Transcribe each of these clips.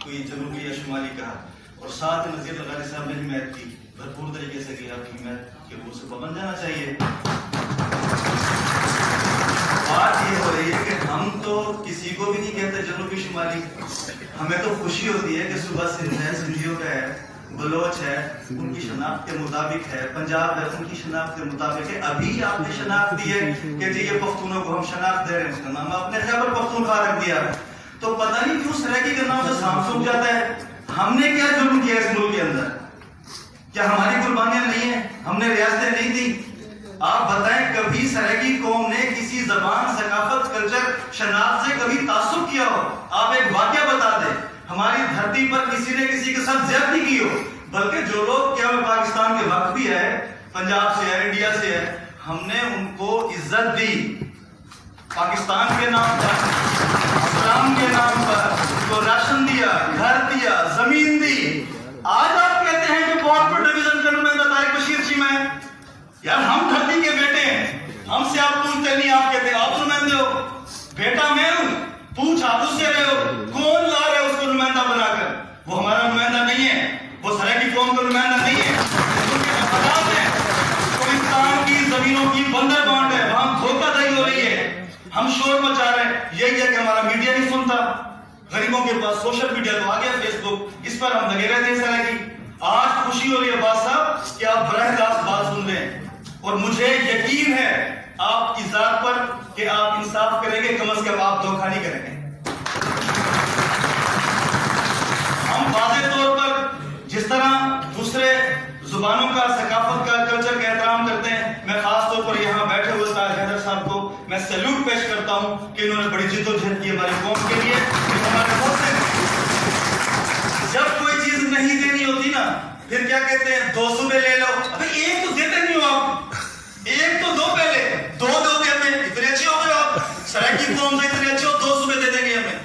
کوئی جنوبی یا شمالی کہا، اور ساتھ نذیر لغاری صاحب نے حمایت کی بھرپور طریقے سے کہ آپ کی حمایت کے وہ سے پابند جانا چاہیے۔ بات یہ ہو رہی ہے کہ ہم تو کسی کو بھی نہیں کہتے جنوبی شمالی، ہمیں تو خوشی ہوتی ہے کہ صوبہ سندھ ہے، سندھیوں کا ہے، بلوچ ہے، ان کی شناخت کے مطابق ہے، پنجاب ہے ان کی شناخت کے مطابق ہے۔ ابھی آپ نے شناخت دی ہے کہ جی یہ پختونوں کو ہم شناخت دے رہے ہیں، اس کا نام آپ نے خیبر پختونخوا رکھ دیا ہے، تو پتہ نہیں کیوں سرائکی کا نام سے سام سوکھ جاتا ہے۔ ہم نے کیا جرم کیا اس ملک کے اندر؟ کیا ہماری قربانیاں نہیں ہیں؟ ہم نے ریاستیں نہیں دی؟ آپ بتائیں کبھی سرائکی قوم نے کسی زبان، ثقافت، کلچر، شناخت سے کبھی تعصب کیا ہو؟ آپ ایک واقعہ بتا دیں ہماری دھرتی پر کسی نے کسی کے ساتھ زیادتی کی ہو؟ بلکہ جو لوگ کیا پاکستان کے وقت بھی ہے، پنجاب سے ہے، انڈیا سے ہے، ہم نے ان کو عزت دی پاکستان کے نام پر، اسلام کے نام پر، ان کو راشن دیا، گھر دیا، زمین دی۔ آج آپ کہتے ہیں کہ پورٹ ڈویژن کا نمائندہ طارق بشیر چیمہ ہے۔ یار ہم دھرتی کے بیٹے ہیں، ہم سے آپ پوچھتے نہیں، آپ کہتے ہیں آپ نمائندے ہو۔ بیٹا میں ہوں، پوچھ آپ اس سے رہے ہو، کون لا رہے اس کو نمائندہ بنا کر؟ وہ ہمارا نمائندہ نہیں ہے، وہ سرائکی قوم کا نمائندہ نہیں ہے، ان کے حالات ہیں۔ پاکستان کی زمینوں کی بندر بانٹ ہے، وہاں دھوکہ دہی ہو رہی ہے، ہم شور مچا رہے ہیں۔ یہی ہے کہ ہمارا میڈیا نہیں سنتا، غریبوں کے پاس سوشل میڈیا تو آ گیا، فیس بک، اس پر ہم لگے رہتے ہیں سرائکی۔ آج خوشی ہو رہی ہے بات صاحب کہ آپ براہ راست بات سن رہے ہیں، اور مجھے یقین ہے آپ کی ذات پر کہ آپ انصاف کریں گے، کم از کم آپ دھوکہ نہیں کریں گے۔ ہم واضح طور پر جس طرح دوسرے زبانوں کا، ثقافت کا، کلچر کا احترام کرتے ہیں، میں خاص طور پر یہاں بیٹھے ہوئے تاج حیدر صاحب کو میں سیلوٹ پیش کرتا ہوں کہ انہوں نے بڑی جد و جہد کی ہماری قوم کے لیے۔ جب کوئی چیز نہیں دینی ہوتی نا، پھر کیا کہتے ہیں 2 صوبے لے لو۔ ابھی ایک تو دیتے نہیں ہو آپ، ایک تو دو، پہلے دو کہتے ہیں، اتنے اچھے ہو گئے آپ، سرائکی قوم سے اتنے اچھے ہو، 2 صوبے دے دیں گے ہمیں۔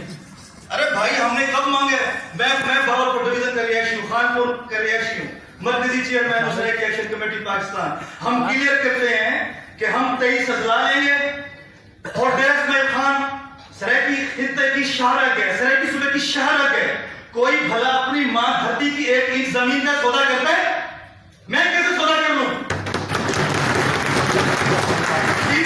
ارے بھائی ہم نے کب مانگے؟ میں بہاولپور ڈویژن کا ریاضی ہوں، خانپور کا ریاضی ہوں، مرکزی chairman Saraiki action committee Pakistan. ہم کلیئر کرتے ہیں کہ ہم 23 اضلاع لیں گے، اور ڈیر اسماعیل خان سرائکی خطے کی شہرک ہے، سرائکی صوبے کی شہرک ہے۔ کوئی بھلا اپنی ماں دھرتی کی 1 انچ زمین کا سودا کرتا ہے؟ میں کیسے سودا کر لوں؟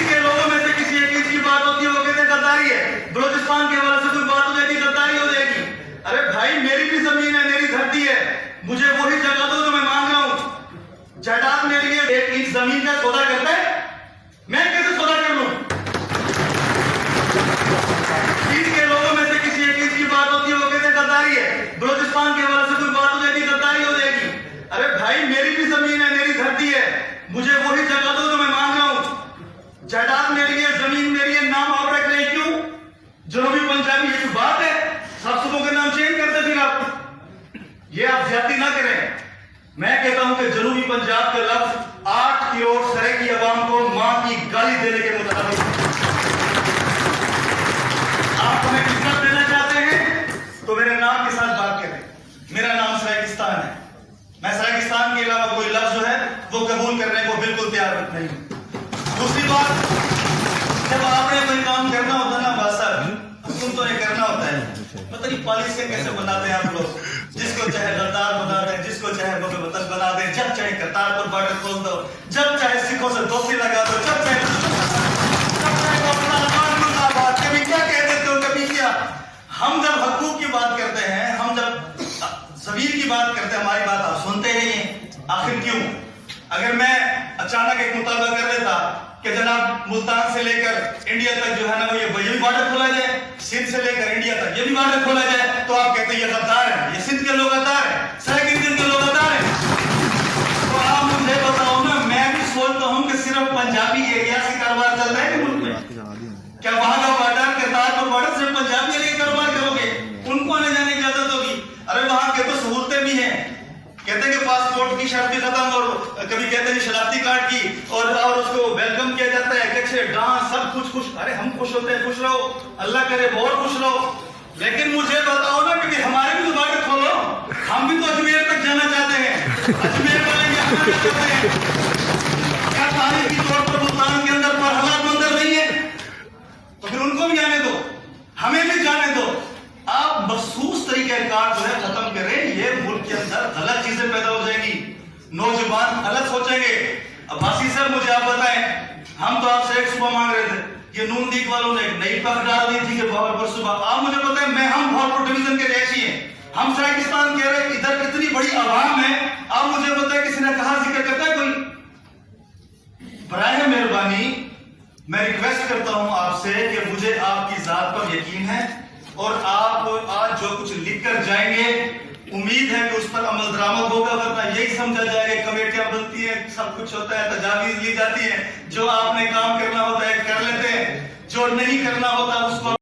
کے لوگوں میں سے کسی ایک چیز کی بات ہوتی ہے، وہ کہتے ہیں غداری ہے، بلوچستان کے حوالے سے کوئی بات ہو جائے گی، غداری ہو جائے گی۔ ارے بھائی میری بھی زمین ہے، میری دھرتی ہے، مجھے وہی جگہ دو جو میں مانگ رہا ہوں۔ جائیداد میرے لیے 1 انچ زمین کا سودا کرتا ہے؟ میں کیسے سودا کر لوں؟ کے لوگوں میں سے کسی ایک چیز کی بات ہوتی ہے، وہ کہتے ہیں غداری ہے، بلوچستان کے حوالے سے کوئی بات ہو جائے گی، غداری ہو جائے گی۔ ارے بھائی میری بھی زمین ہے، میری دھرتی ہے، مجھے وہی جگہ دو جو میں مانگ رہا ہوں۔ جائیداد میری ہے، زمین میری ہے، نام آپ رکھ رہے کیوں؟ جنوبی پنجابی یہ کوئی بات ہے؟ سب صوبوں کے نام چینج کرتے پھر آپ، یہ آپ زیادتی نہ کریں۔ میں کہتا ہوں کہ جنوبی پنجاب کا لفظ 8 کروڑ سرائکی عوام کو ماں کی گالی دینے کے مطابق۔ آپ ہمیں عزت دینا چاہتے ہیں تو میرے نام کے ساتھ بات کریں۔ میرا نام سرائکستان ہے، میں سرائکستان کے علاوہ کوئی لفظ جو ہے وہ قبول کرنے کو بالکل تیار نہیں ہوں۔ دوسری بات، جب آپ نے کوئی کام کرنا ہوتا ہے نا باسا، حکم تو یہ کرنا ہوتا ہے، پتہ نہیں پالیسیاں کیسے بناتے ہیں آپ لوگ، جس کو چاہے غدار بنا دیں، جس کو چاہے محب وطن بنا دیں، جب چاہے کرتارپور بارڈر کھول دو، جب چاہے سکھوں سے دوستی لگا دو، جب چاہے کبھی کیا کہہ دیتے ہو، کبھی کیا۔ ہم جب حقوق کی بات کرتے ہیں، ہم جب زمین کی بات کرتے ہیں، ہماری بات آپ سنتے نہیں ہیں، آخر کیوں؟ اگر میں اچانک ایک مطالبہ کر دیتا کہ جناب ملتان سے لے کر انڈیا تک جو ہے نا وہ یہ بھی بارڈر کھولا جائے، سندھ سے لے کر انڈیا تک یہ بھی بارڈر کھولا جائے، تو آپ کہتے ہیں یہ غدار ہے، یہ سندھ کے لوگ غدار ہیں، سرائکی ریجن کے لوگ غدار ہیں۔ تو آپ مجھے بتاؤ نا، میں بھی سوچتا ہوں کہ صرف پنجابی ایریا سے کاروبار چل رہا ہے کہ ملک میں؟ کیا وہاں کا بارڈر، کرتارپور بارڈر صرف پنجابی ایریا کاروبار کرو گے؟ ان کو آنے جانے کی اجازت ہوگی؟ ارے وہاں کے تو سہولتیں بھی ہیں، کہتے ہیں کہ پاسپورٹ کی شرط بھی ختم، اور کبھی کہتے ہیں شناختی کارڈ کی، اور اس کو ویلکم کیا جاتا ہے، کچھ ڈانس، سب کچھ خوش۔ ارے ہم خوش ہوتے ہیں، خوش رہو، اللہ کرے بہت خوش رہو، لیکن مجھے بتاؤ نا کہ ہمارے بھی تو بارڈر کھولو، ہم بھی تو اجمیر تک جانا چاہتے ہیں، اجمیر والے یہاں جانا چاہتے ہیں۔ کیا تاریخی طور پر ملتان کے اندر پر حالات مندر نہیں ہے؟ تو پھر ان کو بھی جانے دو، ہمیں بھی جانے دو۔ آپ مخصوص طریقہ کار بات جو ہے ختم کریں. یہ ملک کے اندر غلط چیزیں پیدا ہو جائیں گی, نوجوان غلط سوچیں گے. عباسی صاحب مجھے آپ بتائیں, ہم تو آپ سے ایک صبح مانگ رہے تھے, یہ نون لیگ والوں نے ایک نئی پک ڈال دی تھی کہ بہت پر صبح. آپ مجھے بتائیں, ہم بھاولپور ڈویژن کے رہائشی ہیں, ہم سرائکستان کہہ رہے ہیں, ادھر اتنی بڑی عوام ہے, آپ مجھے بتائیں کسی نے کہا ذکر کرتا ہے کوئی؟ براہ مہربانی میں ریکویسٹ کرتا ہوں آپ سے کہ مجھے آپ کی ذات پر یقین ہے, اور آپ آج جو کچھ لکھ کر جائیں گے امید ہے کہ اس پر عمل درآمد ہوگا, ورنہ یہی سمجھا جائے گا کمیٹیاں بنتی ہیں, سب کچھ ہوتا ہے, تجاویز لی جاتی ہیں, جو آپ نے کام کرنا ہوتا ہے کر لیتے ہیں, جو نہیں کرنا ہوتا اس کو